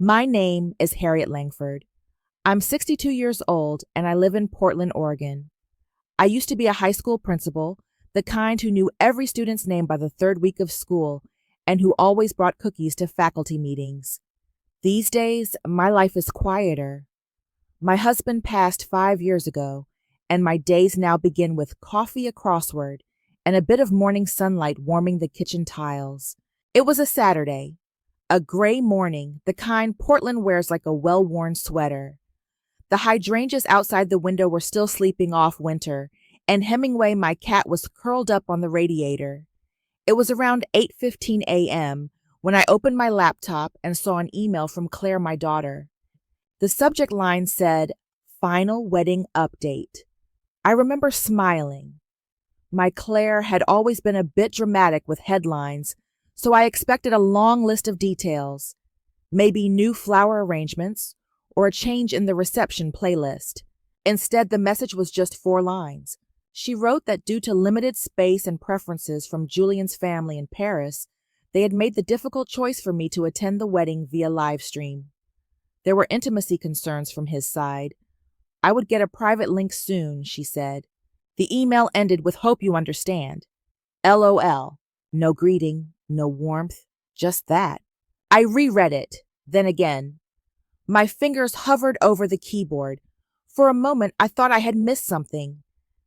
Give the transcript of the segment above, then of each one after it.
My name is Harriet Langford. I'm 62 years old and I live in Portland, Oregon. I used to be a high school principal, the kind who knew every student's name by the third week of school and who always brought cookies to faculty meetings. These days, my life is quieter. My husband passed 5 years ago, and my days now begin with coffee a crossword and a bit of morning sunlight warming the kitchen tiles. It was a Saturday, a gray morning, the kind Portland wears like a well-worn sweater. The hydrangeas outside the window were still sleeping off winter, and Hemingway, my cat, was curled up on the radiator. It was around 8:15 a.m. when I opened my laptop and saw an email from Claire, my daughter. The subject line said, "Final Wedding Update." I remember smiling. My Claire had always been a bit dramatic with headlines, so I expected a long list of details, maybe new flower arrangements or a change in the reception playlist. Instead, the message was just 4 lines. She wrote that due to limited space and preferences from Julian's family in Paris, they had made the difficult choice for me to attend the wedding via live stream. There were intimacy concerns from his side. I would get a private link soon, she said. The email ended with "Hope you understand." LOL. No greeting, no warmth, just that. I reread it, then again. My fingers hovered over the keyboard. For a moment, I thought I had missed something.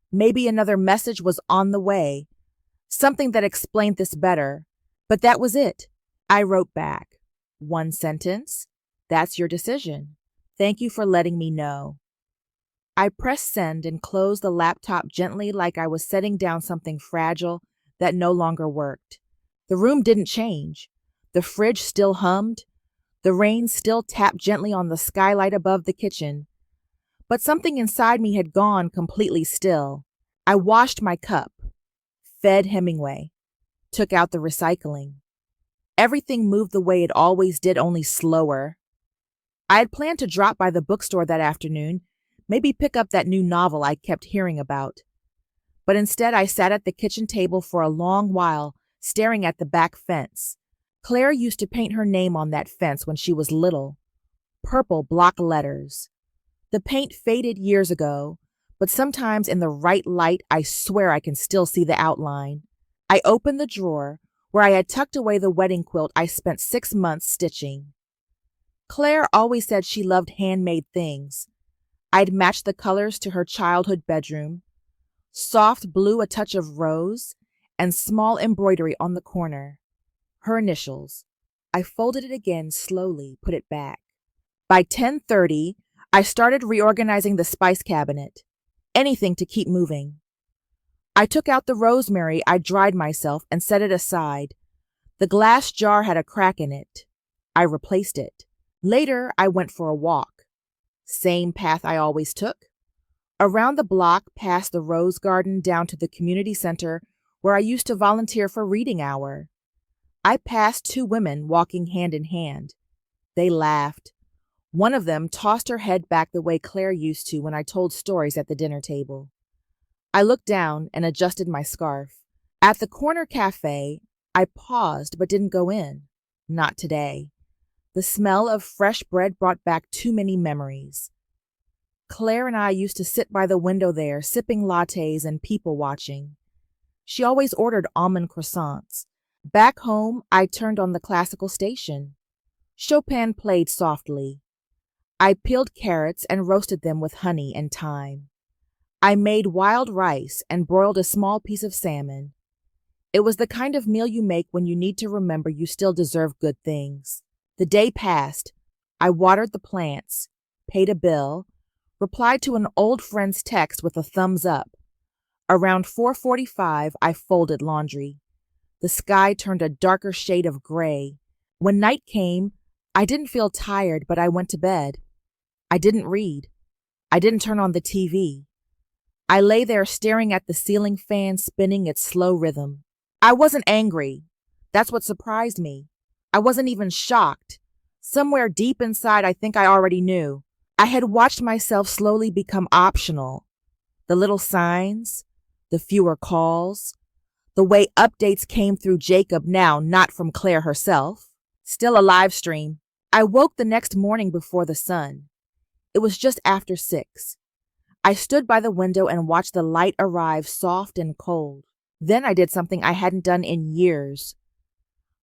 Maybe another message was on the way, something that explained this better. But that was it. I wrote back. 1 sentence. That's your decision. Thank you for letting me know. I pressed send and closed the laptop gently like I was setting down something fragile that no longer worked. The room didn't change. The fridge still hummed. The rain still tapped gently on the skylight above the kitchen. But something inside me had gone completely still. I washed my cup, fed Hemingway, took out the recycling. Everything moved the way it always did, only slower. I had planned to drop by the bookstore that afternoon, maybe pick up that new novel I kept hearing about. But instead I sat at the kitchen table for a long while, staring at the back fence. Claire used to paint her name on that fence when she was little. Purple block letters. The paint faded years ago, but sometimes in the right light I swear I can still see the outline. I opened the drawer where I had tucked away the wedding quilt I spent 6 months stitching. Claire always said she loved handmade things. I'd matched the colors to her childhood bedroom. Soft blue, a touch of rose, and small embroidery on the corner. Her initials. I folded it again slowly, put it back. By 10:30, I started reorganizing the spice cabinet. Anything to keep moving. I took out the rosemary I dried myself and set it aside. The glass jar had a crack in it. I replaced it. Later, I went for a walk. Same path I always took. Around the block, past the rose garden, down to the community center where I used to volunteer for reading hour. I passed 2 women walking hand in hand. They laughed. One of them tossed her head back the way Claire used to when I told stories at the dinner table. I looked down and adjusted my scarf. At the corner cafe, I paused but didn't go in. Not today. The smell of fresh bread brought back too many memories. Claire and I used to sit by the window there, sipping lattes and people watching. She always ordered almond croissants. Back home, I turned on the classical station. Chopin played softly. I peeled carrots and roasted them with honey and thyme. I made wild rice and broiled a small piece of salmon. It was the kind of meal you make when you need to remember you still deserve good things. The day passed. I watered the plants, paid a bill, replied to an old friend's text with a thumbs up. Around 4:45, I folded laundry. The sky turned a darker shade of gray. When night came, I didn't feel tired, but I went to bed. I didn't read. I didn't turn on the TV. I lay there staring at the ceiling fan spinning its slow rhythm. I wasn't angry. That's what surprised me. I wasn't even shocked. Somewhere deep inside, I think I already knew. I had watched myself slowly become optional. The little signs, the fewer calls, the way updates came through Jacob now, not from Claire herself. Still a live stream. I woke the next morning before the sun. It was just after 6. I stood by the window and watched the light arrive soft and cold. Then I did something I hadn't done in years.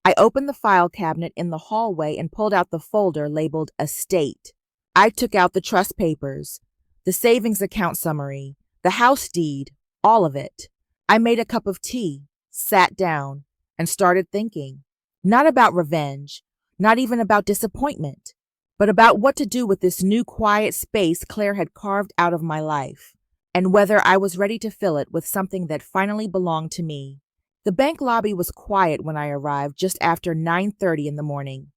I opened the file cabinet in the hallway and pulled out the folder labeled Estate. I took out the trust papers, the savings account summary, the house deed, all of it. I made a cup of tea, sat down, and started thinking. Not about revenge, not even about disappointment, but about what to do with this new quiet space Claire had carved out of my life, and whether I was ready to fill it with something that finally belonged to me. The bank lobby was quiet when I arrived just after 9:30 in the morning.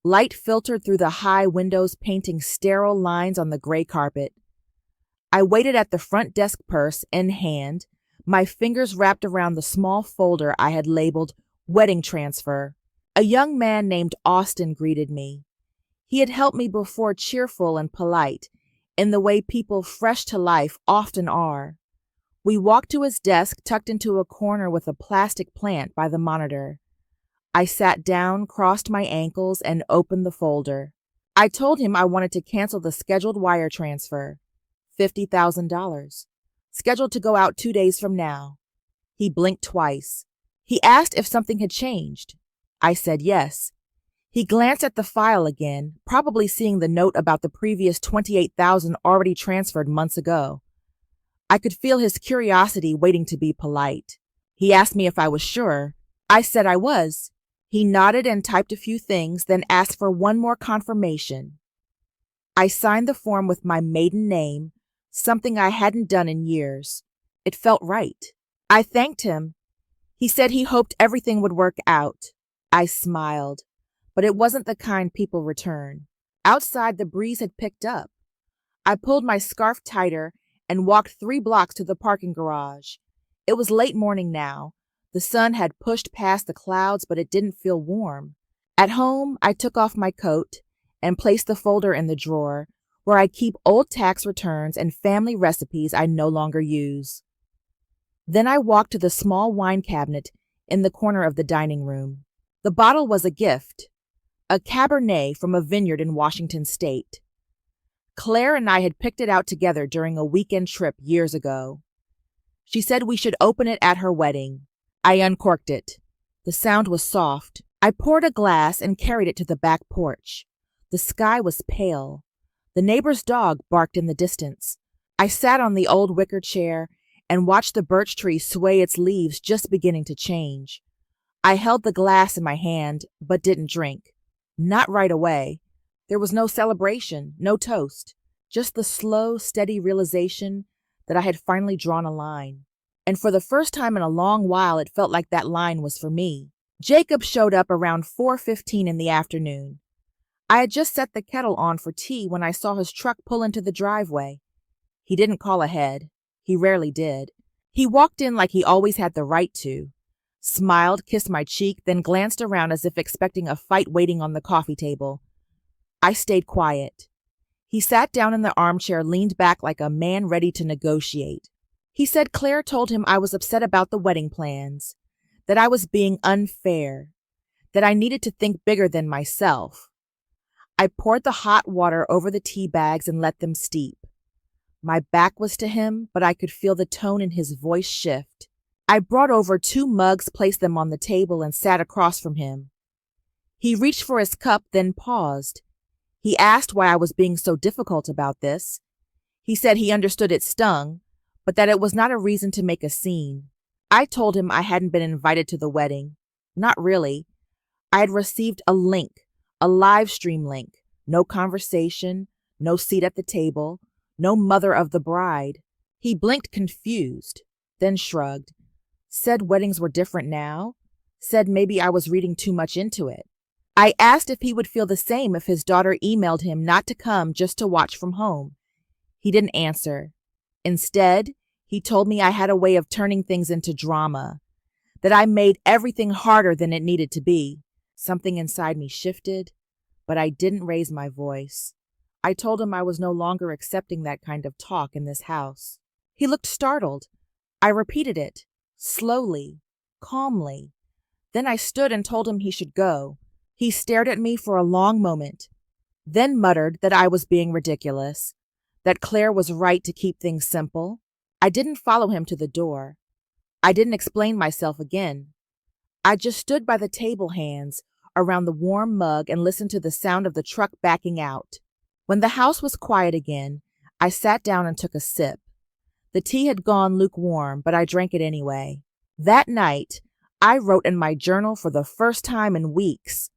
Light filtered through the high windows, painting sterile lines on the gray carpet. I waited at the front desk, purse in hand, my fingers wrapped around the small folder I had labeled Wedding Transfer. A young man named Austin greeted me. He had helped me before, cheerful and polite, in the way people fresh to life often are. We walked to his desk, tucked into a corner with a plastic plant by the monitor. I sat down, crossed my ankles, and opened the folder. I told him I wanted to cancel the scheduled wire transfer, $50,000, scheduled to go out 2 days from now. He blinked twice. He asked if something had changed. I said yes. He glanced at the file again, probably seeing the note about the previous $28,000 already transferred months ago. I could feel his curiosity waiting to be polite. He asked me if I was sure. I said I was. He nodded and typed a few things, then asked for one more confirmation. I signed the form with my maiden name, something I hadn't done in years. It felt right. I thanked him. He said he hoped everything would work out. I smiled, but it wasn't the kind people return. Outside, the breeze had picked up. I pulled my scarf tighter and walked 3 blocks to the parking garage. It was late morning now. The sun had pushed past the clouds, but it didn't feel warm. At home, I took off my coat and placed the folder in the drawer where I keep old tax returns and family recipes I no longer use. Then I walked to the small wine cabinet in the corner of the dining room. The bottle was a gift, a Cabernet from a vineyard in Washington State. Claire and I had picked it out together during a weekend trip years ago. She said we should open it at her wedding. I uncorked it. The sound was soft. I poured a glass and carried it to the back porch. The sky was pale. The neighbor's dog barked in the distance. I sat on the old wicker chair and watched the birch tree sway, its leaves just beginning to change. I held the glass in my hand, but didn't drink. Not right away. There was no celebration, no toast, just the slow, steady realization that I had finally drawn a line. And for the first time in a long while, it felt like that line was for me. Jacob showed up around 4:15 in the afternoon. I had just set the kettle on for tea when I saw his truck pull into the driveway. He didn't call ahead. He rarely did. He walked in like he always had the right to, smiled, kissed my cheek, then glanced around as if expecting a fight waiting on the coffee table. I stayed quiet. He sat down in the armchair, leaned back like a man ready to negotiate. He said Claire told him I was upset about the wedding plans, that I was being unfair, that I needed to think bigger than myself. I poured the hot water over the tea bags and let them steep. My back was to him, but I could feel the tone in his voice shift. I brought over 2 mugs, placed them on the table, and sat across from him. He reached for his cup, then paused. He asked why I was being so difficult about this. He said he understood it stung, but that it was not a reason to make a scene. I told him I hadn't been invited to the wedding. Not really. I had received a link, a live stream link. No conversation, no seat at the table, no mother of the bride. He blinked confused, then shrugged. Said weddings were different now. Said maybe I was reading too much into it. I asked if he would feel the same if his daughter emailed him not to come, just to watch from home. He didn't answer. Instead, he told me I had a way of turning things into drama, that I made everything harder than it needed to be. Something inside me shifted, but I didn't raise my voice. I told him I was no longer accepting that kind of talk in this house. He looked startled. I repeated it, slowly, calmly. Then I stood and told him he should go. He stared at me for a long moment, then muttered that I was being ridiculous, that Claire was right to keep things simple. I didn't follow him to the door. I didn't explain myself again. I just stood by the table hands around the warm mug and listened to the sound of the truck backing out. When the house was quiet again, I sat down and took a sip. The tea had gone lukewarm, but I drank it anyway. That night, I wrote in my journal for the first time in weeks.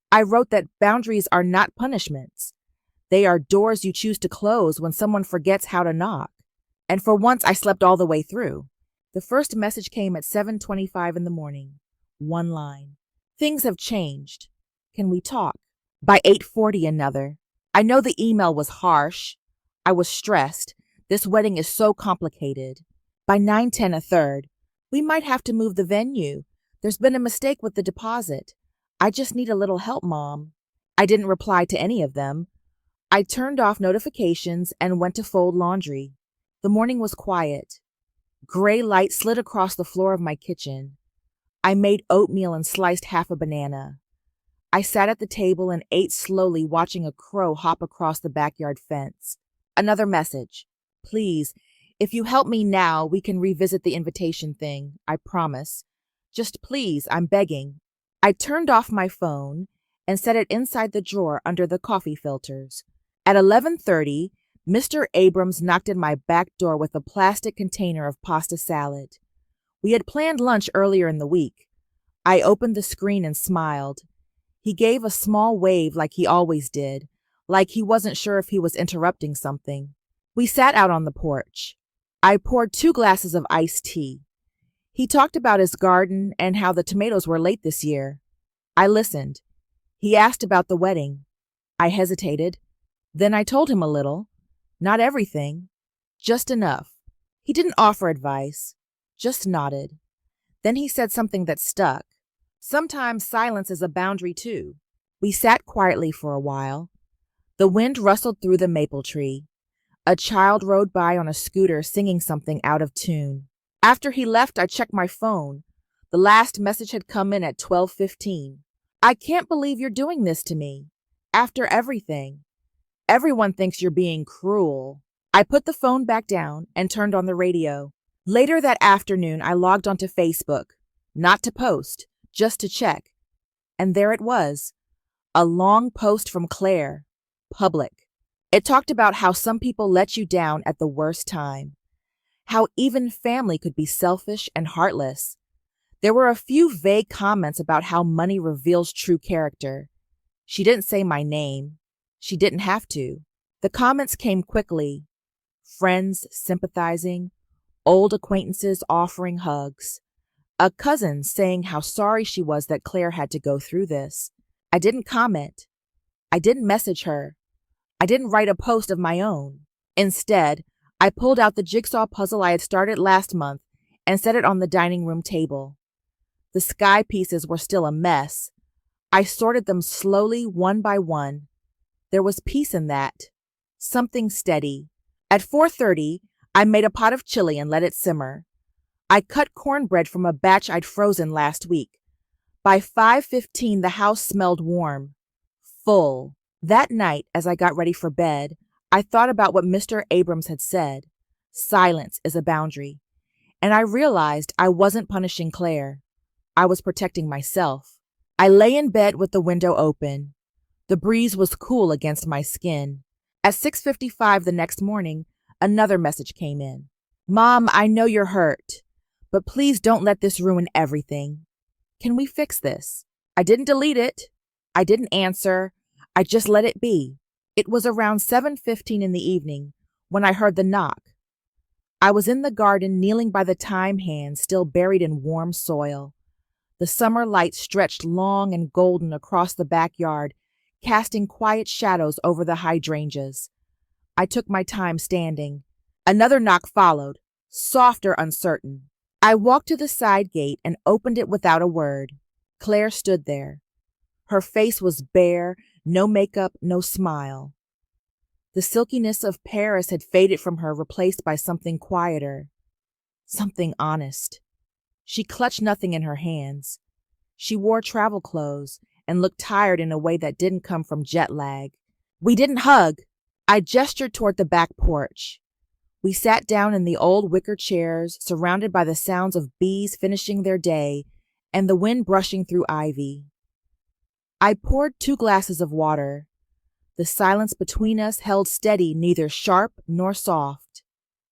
I wrote that boundaries are not punishments. They are doors you choose to close when someone forgets how to knock. And for once, I slept all the way through. The first message came at 7:25 in the morning. One line. Things have changed. Can we talk? By 8:40, another. I know the email was harsh. I was stressed. This wedding is so complicated. By 9:10, a third. We might have to move the venue. There's been a mistake with the deposit. I just need a little help, Mom. I didn't reply to any of them. I turned off notifications and went to fold laundry. The morning was quiet. Gray light slid across the floor of my kitchen. I made oatmeal and sliced half a banana. I sat at the table and ate slowly, watching a crow hop across the backyard fence. Another message. Please, if you help me now, we can revisit the invitation thing. I promise. Just please, I'm begging. I turned off my phone and set it inside the drawer under the coffee filters. At 11:30, Mr. Abrams knocked at my back door with a plastic container of pasta salad. We had planned lunch earlier in the week. I opened the screen and smiled. He gave a small wave like he always did, like he wasn't sure if he was interrupting something. We sat out on the porch. I poured 2 glasses of iced tea. He talked about his garden and how the tomatoes were late this year. I listened. He asked about the wedding. I hesitated. Then I told him a little. Not everything. Just enough. He didn't offer advice. Just nodded. Then he said something that stuck. Sometimes silence is a boundary too. We sat quietly for a while. The wind rustled through the maple tree. A child rode by on a scooter singing something out of tune. After he left, I checked my phone. The last message had come in at 12:15. I can't believe you're doing this to me. After everything. Everyone thinks you're being cruel. I put the phone back down and turned on the radio. Later that afternoon, I logged onto Facebook. Not to post, just to check. And there it was. A long post from Claire. Public. It talked about how some people let you down at the worst time. How even family could be selfish and heartless. There were a few vague comments about how money reveals true character. She didn't say my name. She didn't have to. The comments came quickly. Friends sympathizing, old acquaintances offering hugs, a cousin saying how sorry she was that Claire had to go through this. I didn't comment. I didn't message her. I didn't write a post of my own. Instead, I pulled out the jigsaw puzzle I had started last month and set it on the dining room table. The sky pieces were still a mess. I sorted them slowly, one by one. There was peace in that. Something steady. At 4:30, I made a pot of chili and let it simmer. I cut cornbread from a batch I'd frozen last week. By 5:15, the house smelled warm. Full. That night, as I got ready for bed, I thought about what Mr. Abrams had said. Silence is a boundary. And I realized I wasn't punishing Claire. I was protecting myself. I lay in bed with the window open. The breeze was cool against my skin. At 6:55 the next morning, another message came in. Mom, I know you're hurt, but please don't let this ruin everything. Can we fix this? I didn't delete it. I didn't answer. I just let it be. It was around 7:15 in the evening when I heard the knock. I was in the garden kneeling by the thyme hand still buried in warm soil. The summer light stretched long and golden across the backyard, casting quiet shadows over the hydrangeas. I took my time standing. Another knock followed, soft or uncertain. I walked to the side gate and opened it without a word. Claire stood there. Her face was bare, no makeup, no smile. The silkiness of Paris had faded from her, replaced by something quieter, something honest. She clutched nothing in her hands. She wore travel clothes and looked tired in a way that didn't come from jet lag. We didn't hug. I gestured toward the back porch. We sat down in the old wicker chairs, surrounded by the sounds of bees finishing their day and the wind brushing through ivy. I poured 2 glasses of water. The silence between us held steady, neither sharp nor soft,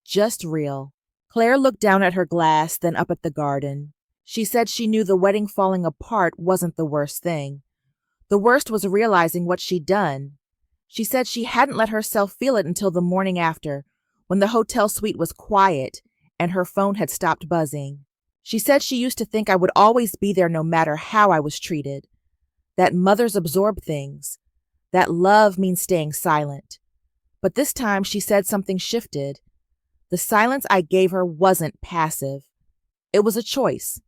just real. Claire looked down at her glass, then up at the garden. She said she knew the wedding falling apart wasn't the worst thing. The worst was realizing what she'd done. She said she hadn't let herself feel it until the morning after, when the hotel suite was quiet and her phone had stopped buzzing. She said she used to think I would always be there no matter how I was treated. That mothers absorb things. That love means staying silent. But this time she said something shifted. The silence I gave her wasn't passive. It was a choice.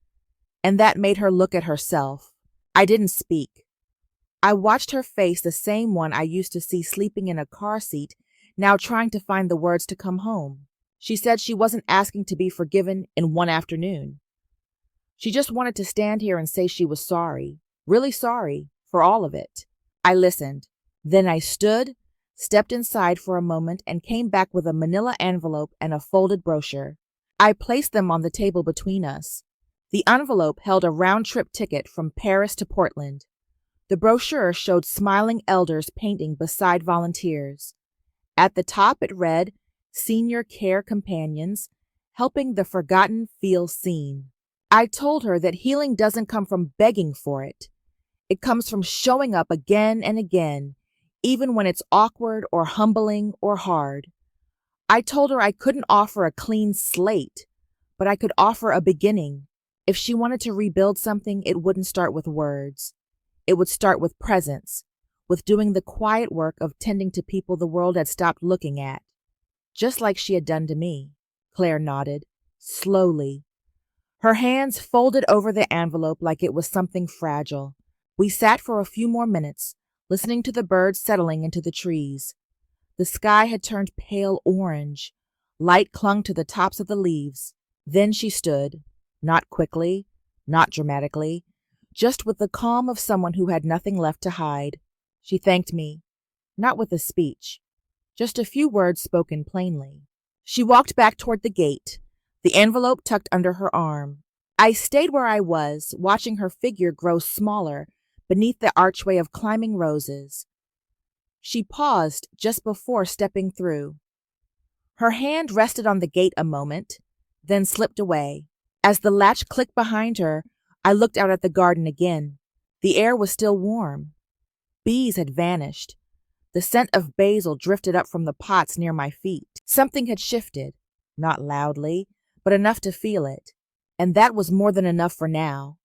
And that made her look at herself. I didn't speak. I watched her face, the same one I used to see sleeping in a car seat, now trying to find the words to come home. She said she wasn't asking to be forgiven in one afternoon. She just wanted to stand here and say she was sorry, really sorry, for all of it. I listened. Then I stood, stepped inside for a moment, and came back with a manila envelope and a folded brochure. I placed them on the table between us. The envelope held a round-trip ticket from Paris to Portland. The brochure showed smiling elders painting beside volunteers. At the top it read, Senior Care Companions, helping the forgotten feel seen. I told her that healing doesn't come from begging for it. It comes from showing up again and again, even when it's awkward or humbling or hard. I told her I couldn't offer a clean slate, but I could offer a beginning. If she wanted to rebuild something, it wouldn't start with words. It would start with presence, with doing the quiet work of tending to people the world had stopped looking at. Just like she had done to me. Claire nodded, slowly. Her hands folded over the envelope like it was something fragile. We sat for a few more minutes, listening to the birds settling into the trees. The sky had turned pale orange. Light clung to the tops of the leaves. Then she stood, not quickly, not dramatically, just with the calm of someone who had nothing left to hide. She thanked me, not with a speech, just a few words spoken plainly. She walked back toward the gate, the envelope tucked under her arm. I stayed where I was, watching her figure grow smaller beneath the archway of climbing roses. She paused just before stepping through. Her hand rested on the gate a moment, then slipped away. As the latch clicked behind her, I looked out at the garden again. The air was still warm. Bees had vanished. The scent of basil drifted up from the pots near my feet. Something had shifted, not loudly, but enough to feel it. And that was more than enough for now.